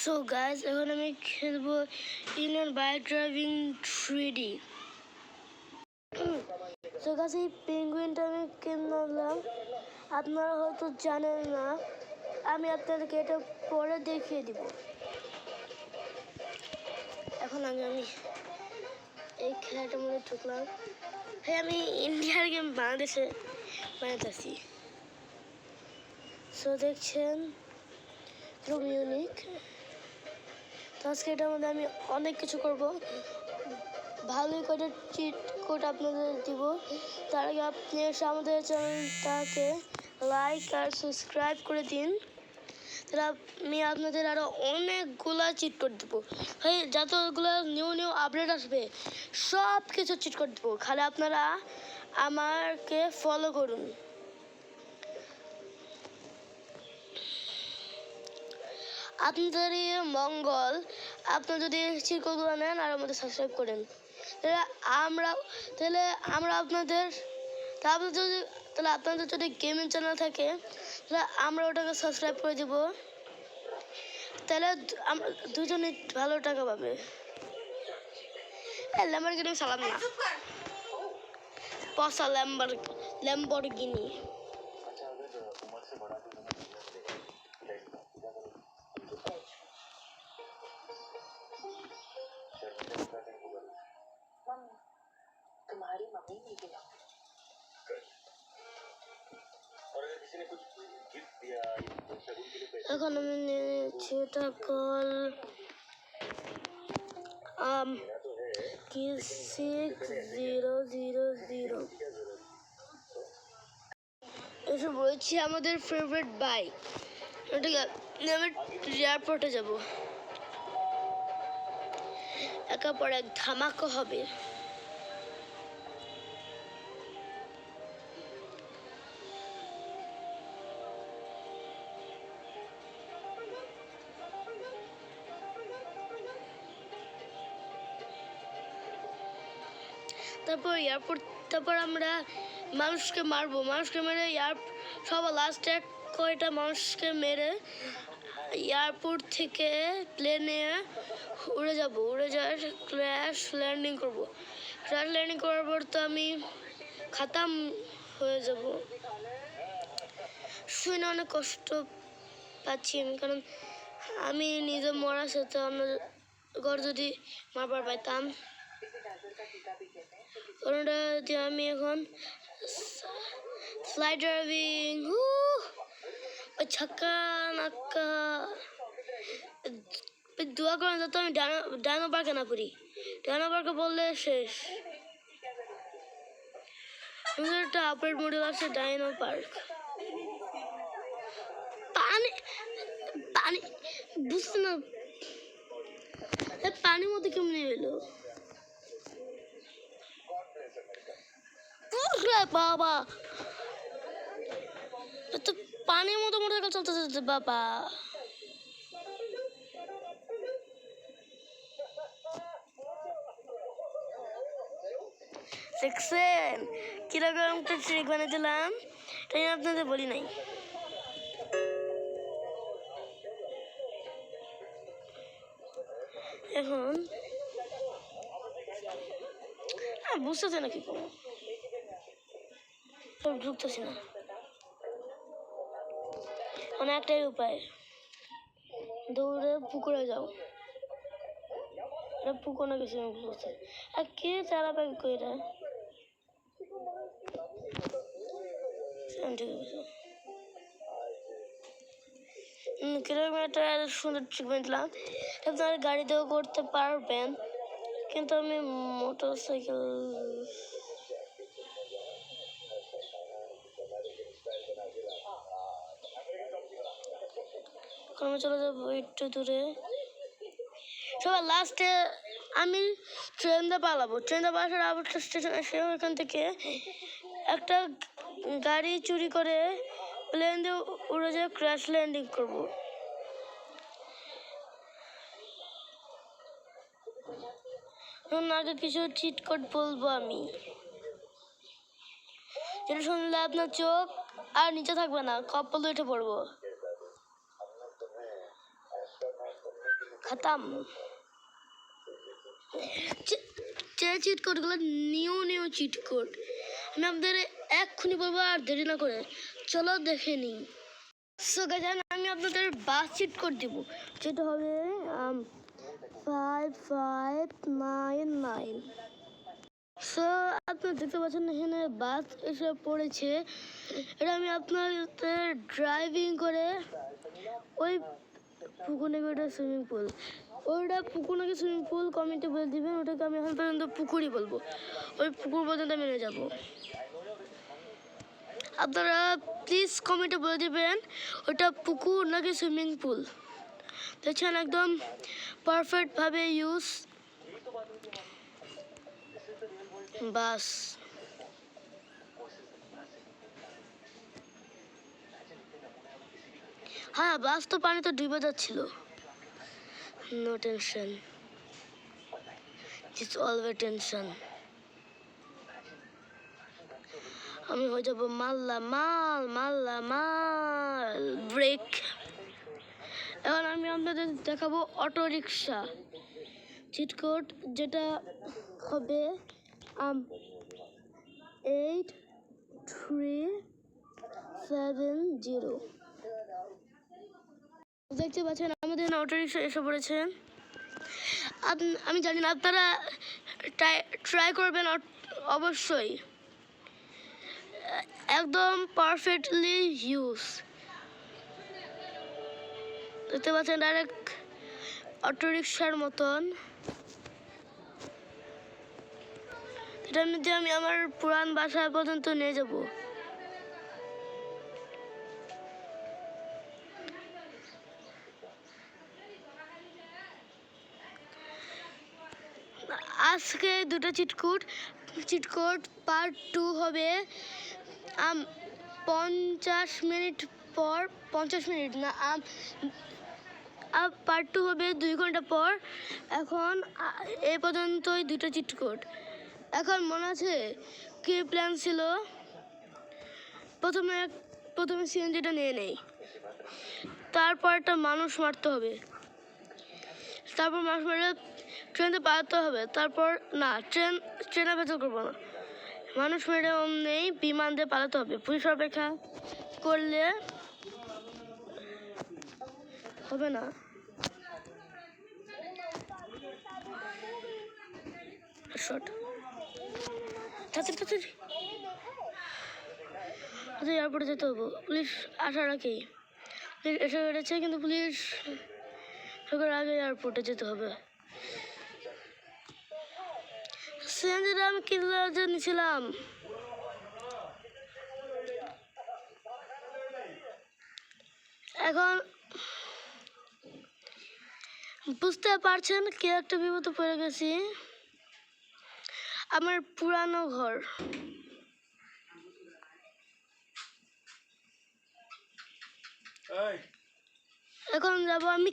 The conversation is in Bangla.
সো গাইস, এখন আমি খেলবো Indian bike driving 3D। So guys, এই পেঙ্গুইনটা আমি কিনলাম, আপনারা হয়তো জানেন না, আমি আপনাদেরকে এটা পরে দেখিয়ে দিব। এখন আমি এই খেলাটার মধ্যে ঢুকলাম। হ্যাঁ, আমি ইন্ডিয়ার গেম বাংলাদেশে বানাতেছি। সো দেখছেন, খুব ইউনিক। তো আজকে এটার মধ্যে আমি অনেক কিছু করব, ভালোই করে চিট কোড আপনাদের দিব। তার আগে আপনি এসে আমাদের চ্যানেলটাকে লাইক আর সাবস্ক্রাইব করে দিন। তাহলে আমি আপনাদের আরও অনেকগুলা চিট কোড দেবো। হ্যাঁ, যতগুলো নিউ আপডেট আসবে সব কিছু চিট কোড দেবো, খালি আপনারা আমাকে ফলো করুন। আপনাদেরই মঙ্গল, আপনারা যদি চিরকুলগুলো নেন আর আমাদের সাবস্ক্রাইব করেন, তাহলে আমরা আপনাদের আপনাদের যদি গেমিং চ্যানেল থাকে তাহলে আমরা ওটাকে সাবস্ক্রাইব করে দেবো। তাহলে দুজনই ভালো টাকা পাবে। ল্যাম্বরগিনি চালাম না, পসা ল্যাম্বরগিনি। तुम्हारी मम्मी ने भी এখন আমি নিয়েছি এটা কল কি 6000। এসব রয়েছে আমাদের ফেভারিট বাইক। ওটাকে আমি এয়ারপোর্টে যাব, একের পর এক ধামাকা হবে। তারপর আমরা মানুষকে মারবো, মানুষকে মেরে সবার লাস্টে কয়টা মানুষকে মেরে এয়ারপোর্ট থেকে প্লেনে উড়ে যাওয়ার ক্র্যাশ ল্যান্ডিং করবো। ক্র্যাশ ল্যান্ডিং করার পর তো আমি খাতাম হয়ে যাব। শুনে অনেক কষ্ট পাচ্ছি আমি, কারণ আমি নিজে মরার সাথে অন্য ঘর যদি মারবার পাইতাম। ওটা দিয়ে আমি এখন ফ্লাই ড্রাইভিং ছক্কা নাক্কা দোয়া করেন যাতে আমি ডায়নো পার্কে না পড়ি। ডায়নো পার্কে বললে শেষ। একটা আপডেট মডেল আছে ডায়নো পার্ক। পানি পানি বুঝতে না, পানির মধ্যে কেমনি এলো বাবা? তো পানির মতো মোটরসাইকেল চলতেছে বাবা। দেখছেন কিরকম ট্রিক বানিয়ে দিলাম, তাই আপনাদের বলি নাই। এখন বুঝতেছে না কি করবো, সব ঢুকতেছি না। মানে একটাই উপায়, দৌড়ে পুকুরে যাও। এটা পুকুর না কিছু বুঝতে। আর কে চালাবে কইরা? কিরকম একটা সুন্দর ট্রিক বানিয়েছিলাম, আপনারা গাড়িতেও করতে পারবেন, কিন্তু আমি মোটরসাইকেল আমি চলে যাবো একটু দূরে। সবার লাস্টে আমি ট্রেনটা পালাবো। ট্রেনটা পালার আবার স্টেশন এসে ওইখান থেকে একটা গাড়ি চুরি করে প্লেন দিয়ে উড়ে যেয়ে ক্র্যাশ ল্যান্ডিং করবো। আগে কিছু চিট কোড বলবো আমি, যেটা শুনলে আপনার চোখ আর নিচে থাকবে না, কপালে উঠে পড়বো। খতম। যে চিট কোডগুলো নিউ চিট কোড আমি আপনাদের এক্ষুনি বলবো, আর দেরি না করে চলো দেখে নিই। সো গাইস আমি আপনাদের বাস চিট কোড দিব, যেটা হবে 5599। সো আপনারা দেখতে পাচ্ছেন এখানে বাস এসে পড়েছে। এটা আমি আপনাদের ড্রাইভিং করে ওই পুকুর নাকি ওটা সুইমিং পুল, ওইটা পুকুর নাকি সুইমিং পুল কমেন্টে বলে দিবেন। ওটাকে আমি এখন পর্যন্ত পুকুরই বলবো, ওই পুকুর পর্যন্ত আমি নিয়ে যাবো। আপনারা প্লিজ কমেন্টে বলে দিবেন ওটা পুকুর নাকি সুইমিং পুল। দেখছেন একদম পারফেক্টভাবে ইউজ বাস। হ্যাঁ বাস তো পানিতে ডুবে যাচ্ছিল। No tension, it's always tension. আমি হয়ে যাবো মাল ব্রেক। এখন আমি আপনাদের দেখাবো অটো রিক্সা চিট কোড, যেটা হবে 8370। দেখতে পাচ্ছেন আমাদের অটো রিক্সা এসে পড়েছে। আমি জানি না, আপনারা ট্রাই করবেন অবশ্যই, একদম পারফেক্টলি ইউজ। দেখতে পাচ্ছেন ডাইরেক্ট অটো রিক্সার মতন। এটার মধ্যে আমি আমার পুরান বাসা পর্যন্ত নিয়ে যাব। আজকে দুটো চিটকোড পার্ট 2 হবে 50 মিনিট পর, 50 মিনিট না, পার্ট 2 হবে 2 ঘন্টা পর। এখন এই পর্যন্তই দুটো চিটকোড। এখন মনে আছে কি প্ল্যান ছিল? প্রথমে সিএনজিটা নিয়ে নেই, তারপর একটা মানুষ মারতে হবে, তারপর মানুষ মারলে ট্রেনতে পালাতে হবে, তারপর না ট্রেনে ভেতর করবো না, মানুষ মেরে অমনি বিমান দিয়ে পালাতে হবে। পুলিশ অপেক্ষা করলে হবে না। শর্ট তাড়াতাড়ি এয়ারপোর্টে যেতে হবে, পুলিশ আসার আগেই। পুলিশ এসে গেছে, কিন্তু পুলিশ ঢোকার আগে এয়ারপোর্টে যেতে হবে। সিএনজিটা আমি কিনতে নিয়েছিলাম। এখন বুঝতে পারছেন কে একটা বিপদে পড়ে গেছি, আমার পুরানো ঘর। এখন যাব আমি